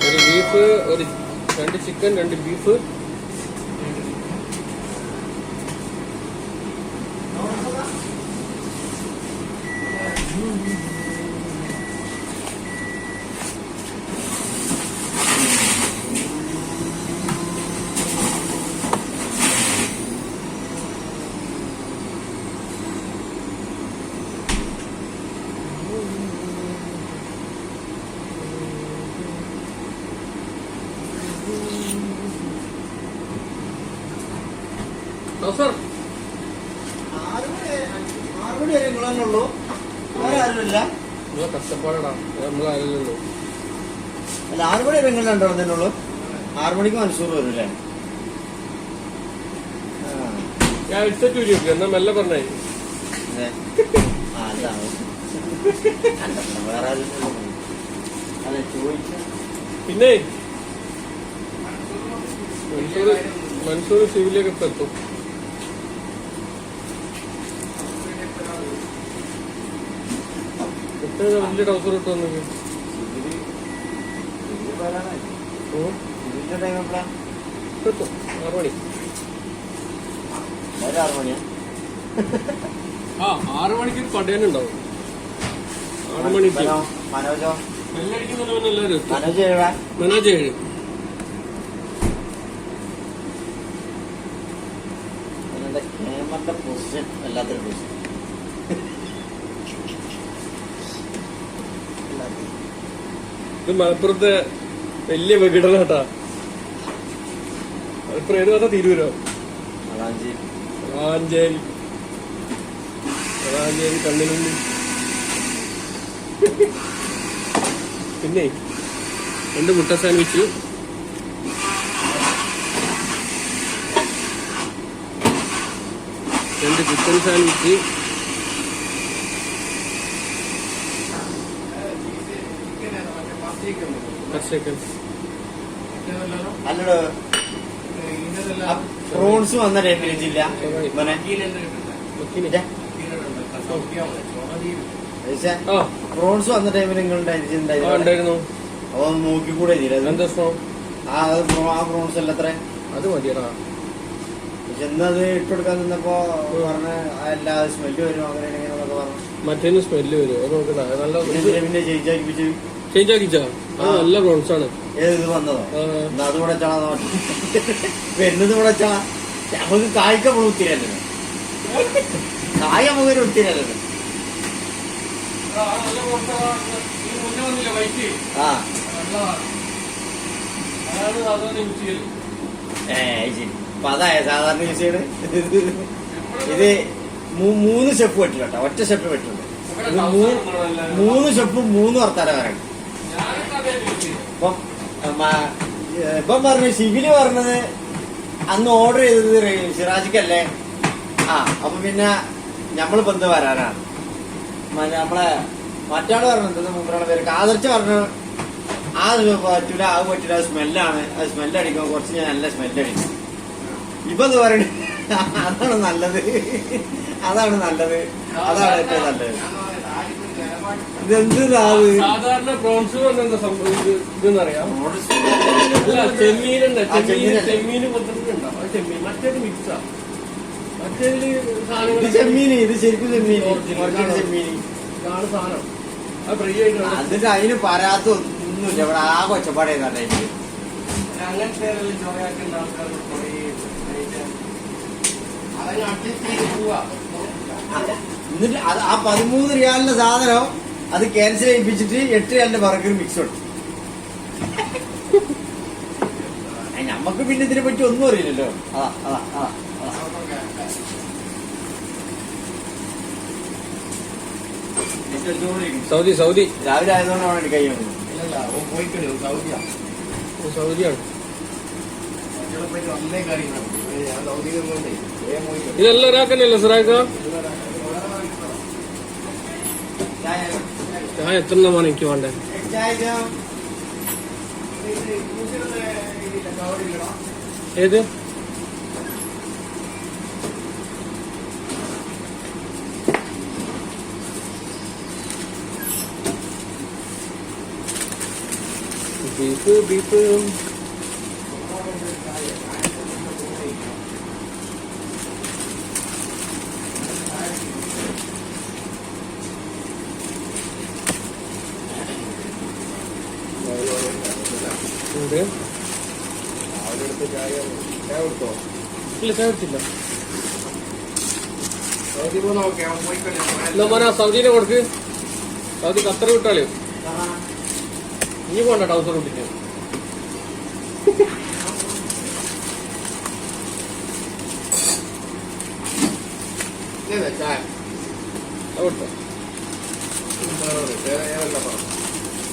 ഒരു ബീഫ്, ഒരു 2 chicken, 2 beef. Sir 6 മണി വരെ നിങ്ങളുള്ളൂ, വേറെ ആരുമില്ല. കഷ്ടപ്പാടാ, നമ്മളാരല്ലോ. അല്ല 6 മണി വരെ നിങ്ങൾ രണ്ടുള്ളൂ. 6 മണിക്ക് മൻസൂർ വരും അല്ലേ? ഞാൻ ഹെഡ്സെറ്റ് ഊരി എന്നാ മെല്ലെ പറഞ്ഞേ. വേറെ അതെ ചോദിച്ച. പിന്നെ മൻസൂർ സിവിലേക്ക് ഇപ്പൊ എത്തും. വലിയ ട്രൗസർ ഇട്ട് വന്നു. 6 മണി. 6 മണിയാ? 6 മണിക്ക് പടയനുണ്ടാവും. 6 മണിക്ക് മനോജോ എല്ലാവരും മനോജ് എഴുതാ. മനോജ് 7. കേമന്റെ പൊസിഷൻ വല്ലാത്തൊരു പൊസിഷൻ. ഇത് മലപ്പുറത്തെ വലിയ വിഘടന കേട്ടാ. മലപ്പുറം ഏത് ഭാഗത്താ? തിരൂരോ? വളാഞ്ചേരി. കണ്ണിനുള്ളി. പിന്നെ 2 മുട്ട സാൻഡ്വിച്ച്, 2 ചിക്കൻ സാൻഡ്വിച്ച്, അല്ലടോ പ്രോൺസ് വന്ന ടൈമിലില്ല. പ്രോൺസ് വന്ന ടൈമിൽ നിങ്ങൾ ഉണ്ടായിരുന്നു. അപ്പൊ നോക്കിക്കൂടെ ആ പ്രോൺസ് അല്ല അത്ര. അത് മതിയടാ. ചെന്നത് ഇട്ടെടുക്കാൻ നിന്നപ്പോ പറഞ്ഞ എല്ലാ സ്മെല്ല് വരും അങ്ങനെ ഇങ്ങനെയൊക്കെ പറഞ്ഞു. മറ്റേന്ന് സ്മെല്ല് വരും. അത് നോക്കണ്ട. നല്ല പിന്നെ ചേഞ്ച് ആക്കിപ്പിച്ചു. ചേഞ്ച് ആക്കിച്ചാ? നല്ല പ്രോൺസ് ആണ്. ഏത് വന്നതോ? അത് കൂടെ വെച്ചാളാ നോക്കി വരുന്നത് കൂടെ വെച്ചാളാ. നമുക്ക് കായ്ക്ക നമ്മൾ ഒത്തിരല്ലോ. കായ നമുക്ക് ഒത്തിരല്ലോ. ആ ശരി. അപ്പൊ അതായ സാധാരണ യൂസ് ചെയ്യണത്. ഇത് 3 സ്റ്റെപ്പ് പറ്റില്ല കേട്ടോ. ഒറ്റ സ്റ്റെപ്പ് പറ്റുള്ളൂ. 3 സ്റ്റെപ്പും 3 വർത്താനം വരണം. ഇപ്പം പറഞ്ഞു സിവില് പറഞ്ഞത് അന്ന് ഓർഡർ ചെയ്തത് സിറാജിക്കല്ലേ. അപ്പൊ പിന്നെ ഞമ്മളിപ്പോ എന്ത് വരാനാണ്. നമ്മളെ മറ്റാള് പറഞ്ഞത് മുമ്പുള്ള പേര് ആദർച്ച പറഞ്ഞു അത് പറ്റൂല, അത് പറ്റൂല, അത് സ്മെല്ലാണ്, അത് സ്മെല്ലടിക്കും, കുറച്ച് ഞാൻ നല്ല സ്മെല്ലടിക്കും. ഇപ്പൊ എന്ത് പറയണേ? അതാണ് നല്ലത്, അതാണ് നല്ലത്, അതാണ് ഏറ്റവും നല്ലത്. ഇതെന്ത് സാധാരണ പ്രോൺസ് എന്താ സംഭവം? ഇതെന്നറിയാം. ചെമ്മീനുണ്ട്, ചെമ്മീന് പൊട്ടുന്നുണ്ടാവും. ചെമ്മീൻ മറ്റേത് മിക്സാ. മറ്റേതില് ചെമ്മീന്, ഇത് ശരിക്കും ചെമ്മീൻ, ചെമ്മീൻ ഇതാണ് സാധനം. അത് ഫ്രീ ആയിട്ട് അതിന്റെ അതിന് പറയാത്ത ഒന്നുമില്ല. ഇവിടെ ആ കൊച്ചപ്പാട് ചെയ്താട്ടെ. അങ്ങനത്തെ ചോറയാക്കേണ്ട ആൾക്കാർ എന്നിട്ട് അത് ആ 13 റിയാലിന്റെ സാധനം അത് ക്യാൻസൽ ചെയ്യിപ്പിച്ചിട്ട് 8 റിയാലിന്റെ ബർഗർ മിക്സ് ഉണ്ട്. നമ്മക്ക് പിന്നെ ഇതിനെ പറ്റി ഒന്നും അറിയില്ലല്ലോ. സൗദി സൗദി രാവിലെ ആയതുകൊണ്ടാണ് എനിക്ക് കൈ സൗദിയാണ്. ഇതെല്ലാം ഒരാക്കന്നല്ലോ സിറാക്ക. ഞാൻ എത്ര എണ്ണമാണ് എനിക്ക് വേണ്ടേ? ഏത് ബീഫ് ഉണ്ട്. ഇല്ല ചായ കുടിച്ചില്ല. എന്നാ മോനെ സൗദിനെ കൊടുക്ക്. സൗദി ഖത്തർ വിട്ടാളോ ഇനി പോണ്ട ടൗസർ വിട്ടിട്ട്.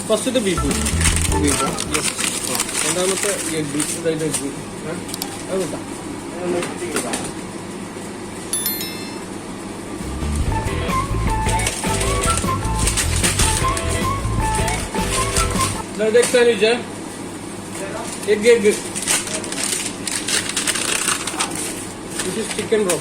ഫസ്റ്റ് ബീഫ് രണ്ടാമത്തെ എഗ് ഇതായിട്ട് എഗ് അത് വിട്ടാ. egg sandwich है egg this is chicken bro.